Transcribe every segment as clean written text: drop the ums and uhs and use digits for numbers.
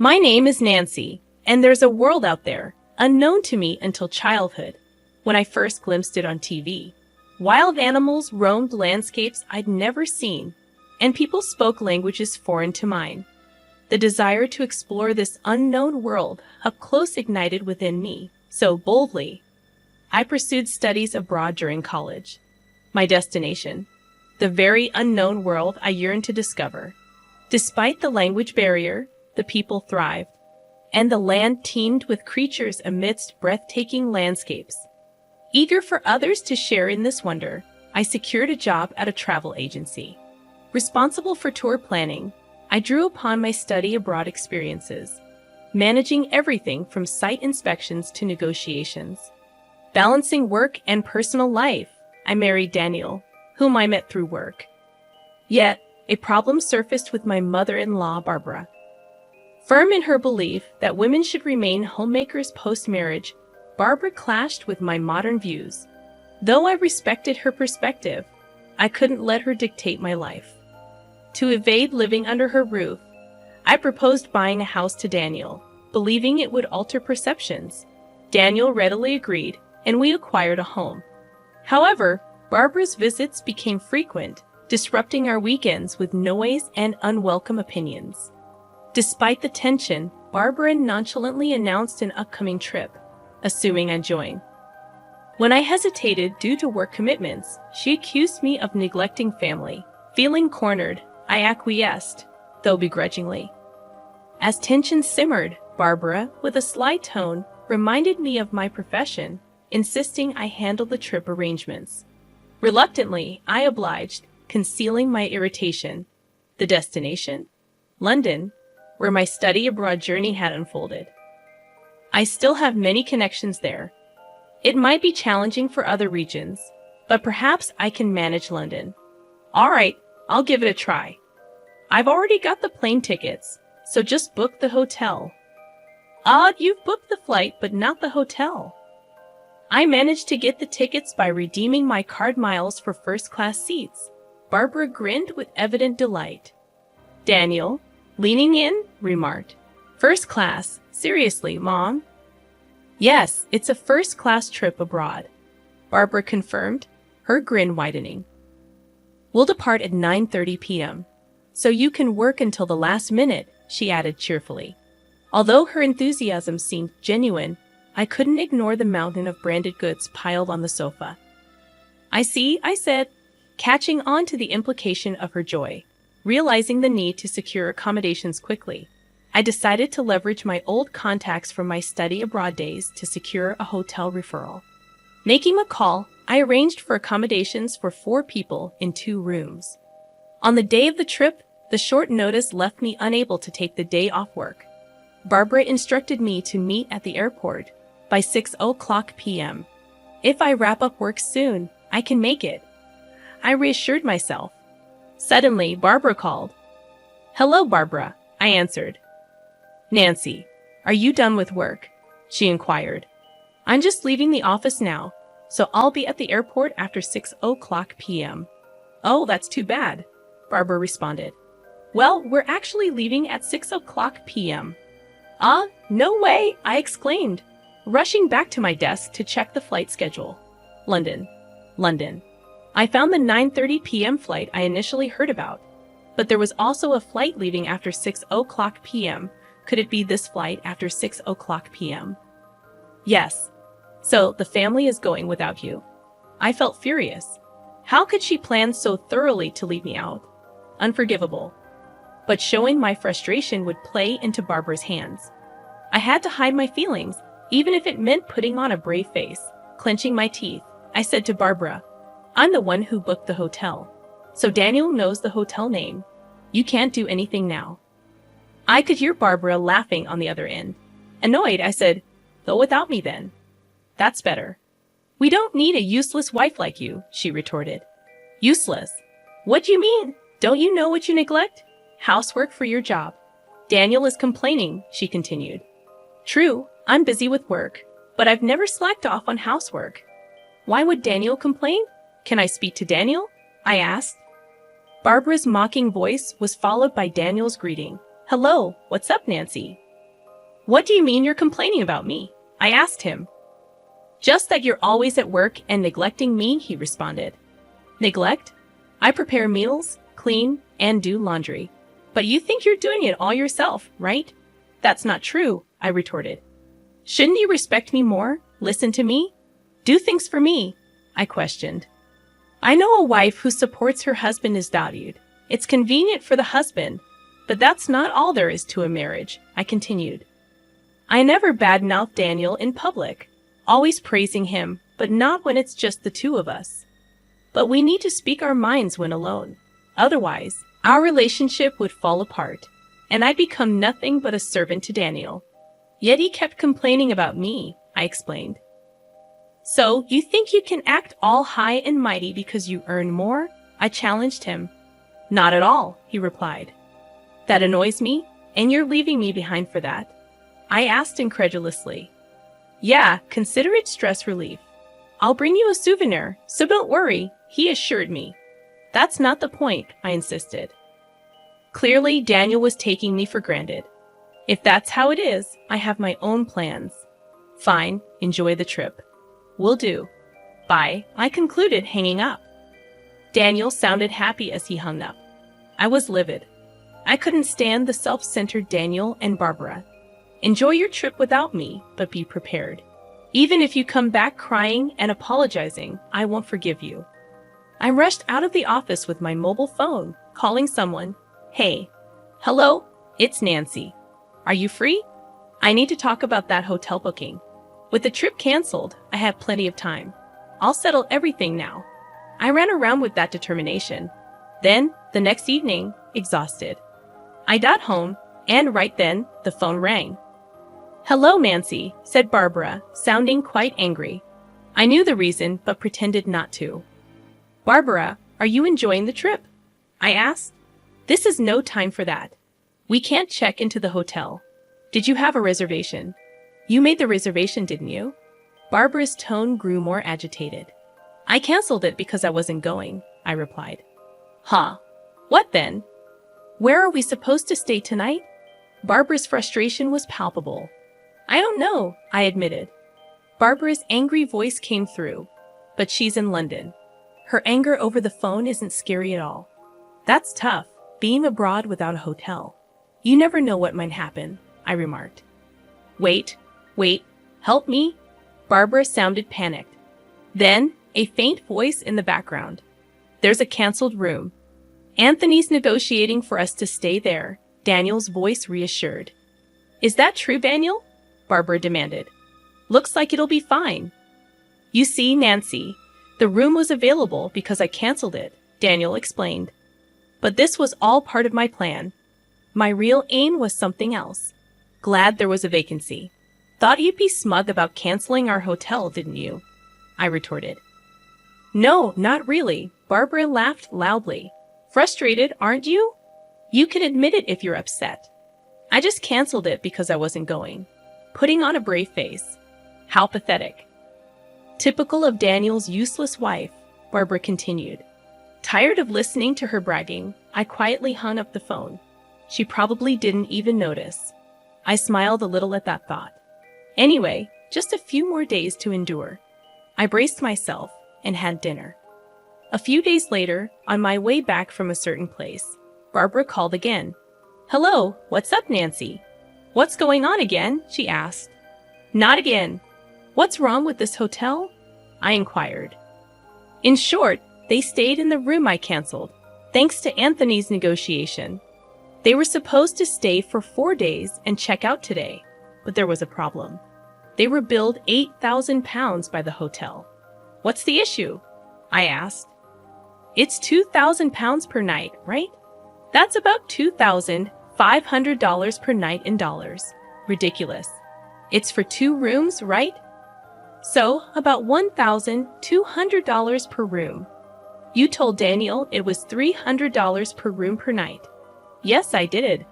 My name is Nancy, and there's a world out there, unknown to me until childhood, when I first glimpsed it on TV. Wild animals roamed landscapes I'd never seen, and people spoke languages foreign to mine. The desire to explore this unknown world up close ignited within me, so boldly. I pursued studies abroad during college. My destination, the very unknown world I yearned to discover. Despite the language barrier, the people thrived, and the land teemed with creatures amidst breathtaking landscapes. Eager for others to share in this wonder, I secured a job at a travel agency. Responsible for tour planning, I drew upon my study abroad experiences, managing everything from site inspections to negotiations. Balancing work and personal life, I married Daniel, whom I met through work. Yet, a problem surfaced with my mother-in-law, Barbara. Firm in her belief that women should remain homemakers post-marriage, Barbara clashed with my modern views. Though I respected her perspective, I couldn't let her dictate my life. To evade living under her roof, I proposed buying a house to Daniel, believing it would alter perceptions. Daniel readily agreed, and we acquired a home. However, Barbara's visits became frequent, disrupting our weekends with noise and unwelcome opinions. Despite the tension, Barbara nonchalantly announced an upcoming trip, assuming I'd join. When I hesitated due to work commitments, she accused me of neglecting family. Feeling cornered, I acquiesced, though begrudgingly. As tension simmered, Barbara, with a sly tone, reminded me of my profession, insisting I handle the trip arrangements. Reluctantly, I obliged, concealing my irritation. The destination? London, where my study abroad journey had unfolded. I still have many connections there. It might be challenging for other regions, but perhaps I can manage London. All right, I'll give it a try. I've already got the plane tickets, so just book the hotel. Odd, you've booked the flight, but not the hotel. I managed to get the tickets by redeeming my card miles for first-class seats. Barbara grinned with evident delight. Daniel, leaning in, remarked, "First class? Seriously, Mom?" "Yes, it's a first-class trip abroad," Barbara confirmed, her grin widening. "We'll depart at 9:30 p.m., so you can work until the last minute," she added cheerfully. Although her enthusiasm seemed genuine, I couldn't ignore the mountain of branded goods piled on the sofa. "I see," I said, catching on to the implication of her joy. Realizing the need to secure accommodations quickly, I decided to leverage my old contacts from my study abroad days to secure a hotel referral. Making a call, I arranged for accommodations for 4 people in 2 rooms. On the day of the trip, the short notice left me unable to take the day off work. Barbara instructed me to meet at the airport by 6:00 p.m. If I wrap up work soon, I can make it, I reassured myself. Suddenly, Barbara called. "Hello, Barbara," I answered. "Nancy, are you done with work?" she inquired. "I'm just leaving the office now, so I'll be at the airport after 6:00 p.m. "Oh, that's too bad," Barbara responded. "Well, we're actually leaving at 6:00 p.m. "Ah, no way," I exclaimed, rushing back to my desk to check the flight schedule. London. I found the 9:30 p.m. flight I initially heard about, but there was also a flight leaving after 6:00 p.m. Could it be this flight after 6:00 p.m.? Yes. So the family is going without you. I felt furious. How could she plan so thoroughly to leave me out? Unforgivable. But showing my frustration would play into Barbara's hands. I had to hide my feelings, even if it meant putting on a brave face. Clenching my teeth, I said to Barbara, "I'm the one who booked the hotel, so Daniel knows the hotel name. You can't do anything now." I could hear Barbara laughing on the other end. Annoyed, I said, "Go without me then." "That's better." "We don't need a useless wife like you," she retorted. "Useless? What do you mean? Don't you know what you neglect? Housework for your job." "Daniel is complaining," she continued. "True, I'm busy with work, but I've never slacked off on housework." "Why would Daniel complain? Can I speak to Daniel?" I asked. Barbara's mocking voice was followed by Daniel's greeting. "Hello, what's up, Nancy? What do you mean you're complaining about me? I asked him. Just that you're always at work and neglecting me, he responded. Neglect? I prepare meals, clean, and do laundry. But you think you're doing it all yourself, right? That's not true, I retorted. Shouldn't you respect me more? Listen to me? Do things for me? I questioned. I know a wife who supports her husband is valued. It's convenient for the husband, but that's not all there is to a marriage, I continued. I never badmouthed Daniel in public, always praising him, but not when it's just the two of us. But we need to speak our minds when alone. Otherwise, our relationship would fall apart, and I'd become nothing but a servant to Daniel. Yet he kept complaining about me, I explained. So, you think you can act all high and mighty because you earn more? I challenged him. Not at all, he replied. That annoys me, and you're leaving me behind for that? I asked incredulously. Yeah, consider it stress relief. I'll bring you a souvenir, so don't worry, he assured me. That's not the point, I insisted. Clearly, Daniel was taking me for granted. If that's how it is, I have my own plans. Fine, enjoy the trip. Will do. Bye, I concluded, hanging up. Daniel sounded happy as he hung up. I was livid. I couldn't stand the self-centered Daniel and Barbara. Enjoy your trip without me, but be prepared. Even if you come back crying and apologizing, I won't forgive you. I rushed out of the office with my mobile phone, calling someone. Hey. Hello, it's Nancy. Are you free? I need to talk about that hotel booking. With the trip canceled, I have plenty of time. I'll settle everything now. I ran around with that determination. Then, the next evening, exhausted. I got home, and right then, the phone rang. Hello, Nancy, said Barbara, sounding quite angry. I knew the reason, but pretended not to. Barbara, are you enjoying the trip? I asked. This is no time for that. We can't check into the hotel. Did you have a reservation? You made the reservation, didn't you? Barbara's tone grew more agitated. I canceled it because I wasn't going, I replied. Huh. What then? Where are we supposed to stay tonight? Barbara's frustration was palpable. I don't know, I admitted. Barbara's angry voice came through, but she's in London. Her anger over the phone isn't scary at all. That's tough, being abroad without a hotel. You never know what might happen, I remarked. Wait, help me? Barbara sounded panicked. Then, a faint voice in the background. There's a canceled room. Anthony's negotiating for us to stay there, Daniel's voice reassured. Is that true, Daniel? Barbara demanded. Looks like it'll be fine. You see, Nancy, the room was available because I canceled it, Daniel explained. But this was all part of my plan. My real aim was something else. Glad there was a vacancy. Thought you'd be smug about canceling our hotel, didn't you? I retorted. No, not really. Barbara laughed loudly. Frustrated, aren't you? You can admit it if you're upset. I just canceled it because I wasn't going. Putting on a brave face. How pathetic. Typical of Daniel's useless wife, Barbara continued. Tired of listening to her bragging, I quietly hung up the phone. She probably didn't even notice. I smiled a little at that thought. Anyway, just a few more days to endure. I braced myself and had dinner. A few days later, on my way back from a certain place, Barbara called again. Hello, what's up, Nancy? What's going on again? She asked. Not again. What's wrong with this hotel? I inquired. In short, they stayed in the room I canceled, thanks to Anthony's negotiation. They were supposed to stay for 4 days and check out today, but there was a problem. They were billed £8,000 by the hotel. What's the issue? I asked. It's £2,000 per night, right? That's about $2,500 per night in dollars. Ridiculous. It's for 2 rooms, right? So, about $1,200 per room. You told Daniel it was $300 per room per night. Yes, I did.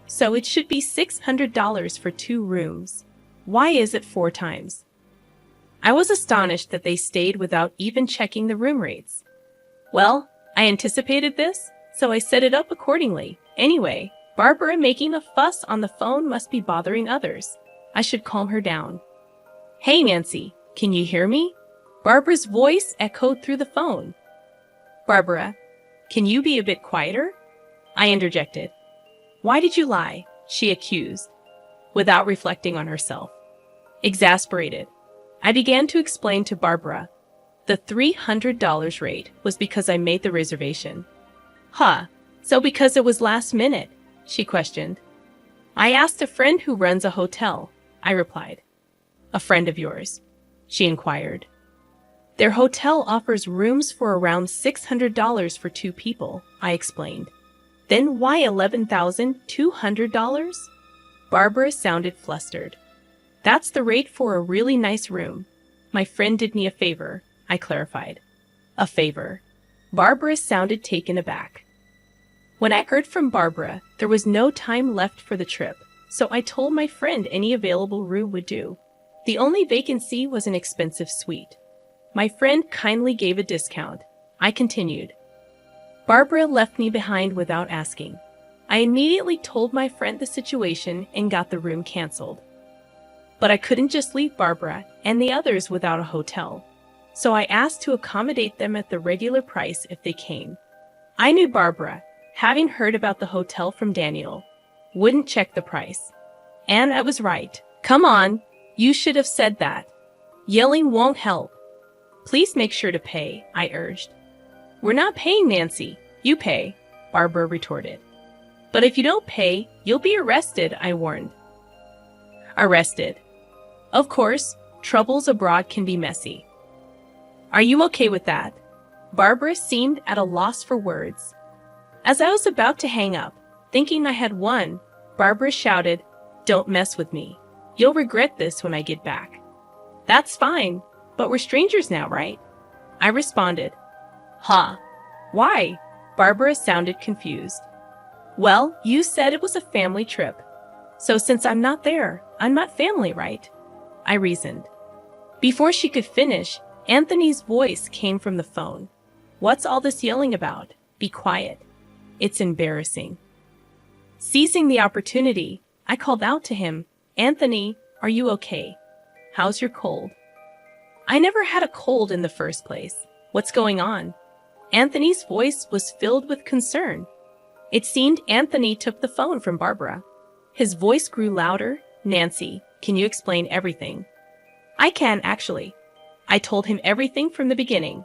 So it should be $600 for 2 rooms. Why is it 4 times? I was astonished that they stayed without even checking the room rates. Well, I anticipated this, so I set it up accordingly. Anyway, Barbara making a fuss on the phone must be bothering others. I should calm her down. Hey, Nancy, can you hear me? Barbara's voice echoed through the phone. Barbara, can you be a bit quieter? I interjected. Why did you lie? She accused, without reflecting on herself. Exasperated, I began to explain to Barbara. The $300 rate was because I made the reservation. Huh, so because it was last minute? She questioned. I asked a friend who runs a hotel, I replied. A friend of yours? She inquired. Their hotel offers rooms for around $600 for 2 people, I explained. Then why $11,200? Barbara sounded flustered. That's the rate for a really nice room. My friend did me a favor, I clarified. A favor. Barbara sounded taken aback. When I heard from Barbara, there was no time left for the trip, so I told my friend any available room would do. The only vacancy was an expensive suite. My friend kindly gave a discount. I continued. Barbara left me behind without asking. I immediately told my friend the situation and got the room canceled. But I couldn't just leave Barbara and the others without a hotel, so I asked to accommodate them at the regular price if they came. I knew Barbara, having heard about the hotel from Daniel, wouldn't check the price. And I was right. Come on, you should have said that. Yelling won't help. Please make sure to pay, I urged. We're not paying, Nancy. You pay, Barbara retorted. But if you don't pay, you'll be arrested, I warned. Arrested. Of course, troubles abroad can be messy. Are you okay with that? Barbara seemed at a loss for words. As I was about to hang up, thinking I had won, Barbara shouted, Don't mess with me. You'll regret this when I get back. That's fine, but we're strangers now, right? I responded. Huh? Why? Barbara sounded confused. Well, you said it was a family trip. So since I'm not there, I'm not family, right? I reasoned. Before she could finish, Anthony's voice came from the phone. What's all this yelling about? Be quiet. It's embarrassing. Seizing the opportunity, I called out to him, Anthony, are you okay? How's your cold? I never had a cold in the first place. What's going on? Anthony's voice was filled with concern. It seemed Anthony took the phone from Barbara. His voice grew louder. Nancy, can you explain everything? I can, actually. I told him everything from the beginning.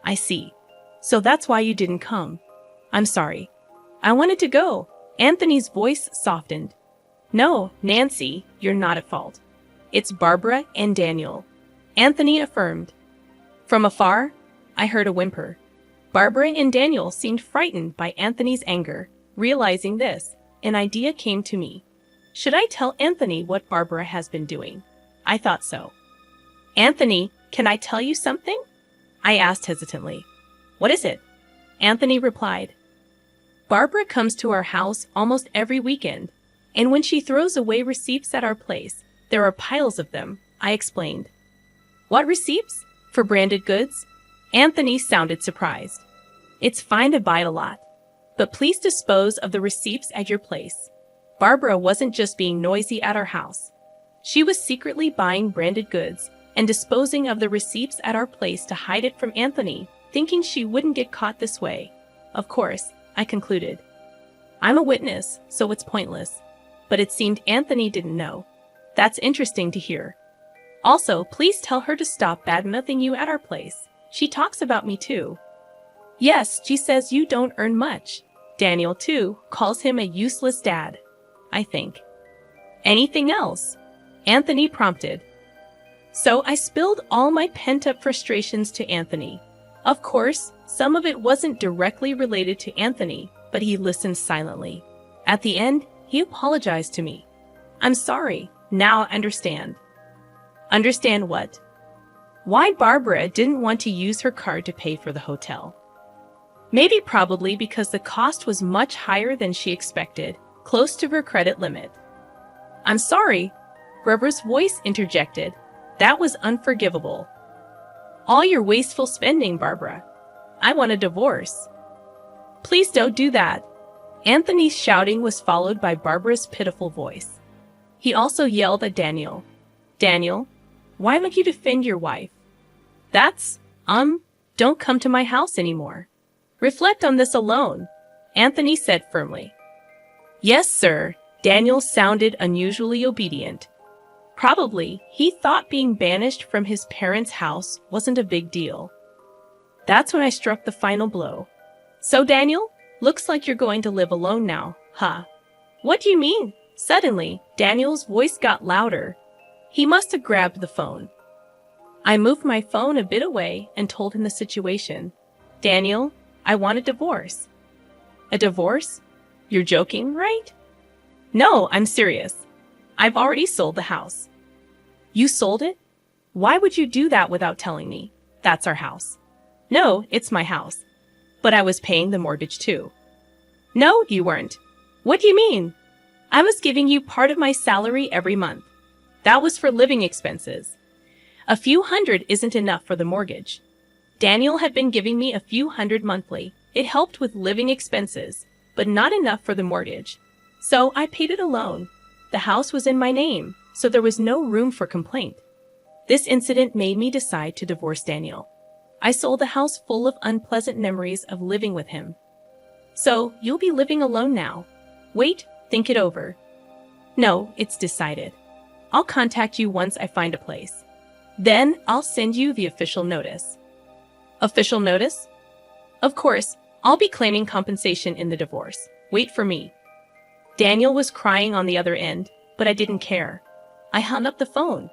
I see. So that's why you didn't come. I'm sorry. I wanted to go. Anthony's voice softened. No, Nancy, you're not at fault. It's Barbara and Daniel. Anthony affirmed. From afar, I heard a whimper. Barbara and Daniel seemed frightened by Anthony's anger. Realizing this, an idea came to me. Should I tell Anthony what Barbara has been doing? I thought so. Anthony, can I tell you something? I asked hesitantly. What is it? Anthony replied. Barbara comes to our house almost every weekend, and when she throws away receipts at our place, there are piles of them, I explained. What receipts? For branded goods? Anthony sounded surprised. It's fine to buy a lot, but please dispose of the receipts at your place. Barbara wasn't just being noisy at our house. She was secretly buying branded goods and disposing of the receipts at our place to hide it from Anthony, thinking she wouldn't get caught this way. Of course, I concluded. I'm a witness, so it's pointless. But it seemed Anthony didn't know. That's interesting to hear. Also, please tell her to stop bad-mouthing you at our place. She talks about me too. Yes, she says you don't earn much. Daniel, too, calls him a useless dad, I think. Anything else? Anthony prompted. So I spilled all my pent-up frustrations to Anthony. Of course, some of it wasn't directly related to Anthony, but he listened silently. At the end, he apologized to me. I'm sorry. Now I understand. Understand what? Why Barbara didn't want to use her card to pay for the hotel. Maybe probably because the cost was much higher than she expected, close to her credit limit. I'm sorry, Barbara's voice interjected. That was unforgivable. All your wasteful spending, Barbara. I want a divorce. Please don't do that. Anthony's shouting was followed by Barbara's pitiful voice. He also yelled at Daniel. Daniel, why don't you defend your wife? Don't come to my house anymore. Reflect on this alone, Anthony said firmly. Yes, sir. Daniel sounded unusually obedient. Probably, he thought being banished from his parents' house wasn't a big deal. That's when I struck the final blow. So, Daniel, looks like you're going to live alone now, huh? What do you mean? Suddenly, Daniel's voice got louder. He must have grabbed the phone. I moved my phone a bit away and told him the situation. Daniel, I want a divorce. A divorce? You're joking, right? No, I'm serious. I've already sold the house. You sold it? Why would you do that without telling me? That's our house. No, it's my house. But I was paying the mortgage too. No, you weren't. What do you mean? I was giving you part of my salary every month. That was for living expenses. A few hundred isn't enough for the mortgage. Daniel had been giving me a few hundred monthly. It helped with living expenses, but not enough for the mortgage. So I paid it alone. The house was in my name, so there was no room for complaint. This incident made me decide to divorce Daniel. I sold a house full of unpleasant memories of living with him. So, you'll be living alone now. Wait, think it over. No, it's decided. I'll contact you once I find a place. Then, I'll send you the official notice. Official notice? Of course, I'll be claiming compensation in the divorce. Wait for me. Daniel was crying on the other end, but I didn't care. I hung up the phone.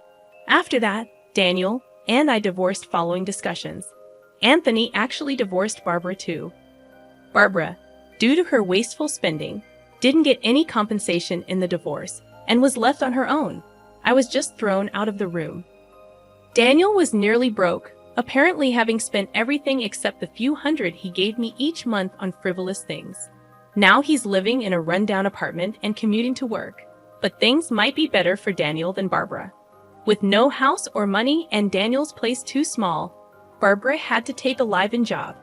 After that, Daniel and I divorced following discussions. Anthony actually divorced Barbara too. Barbara, due to her wasteful spending, didn't get any compensation in the divorce and was left on her own. I was just thrown out of the room. Daniel was nearly broke, apparently having spent everything except the few hundred he gave me each month on frivolous things. Now he's living in a rundown apartment and commuting to work. But things might be better for Daniel than Barbara. With no house or money and Daniel's place too small, Barbara had to take a live-in job.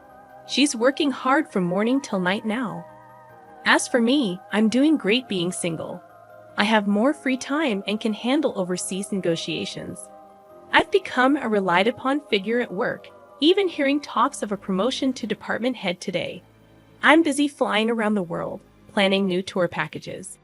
She's working hard from morning till night now. As for me, I'm doing great being single. I have more free time and can handle overseas negotiations. I've become a relied-upon figure at work, even hearing talks of a promotion to department head today. I'm busy flying around the world, planning new tour packages.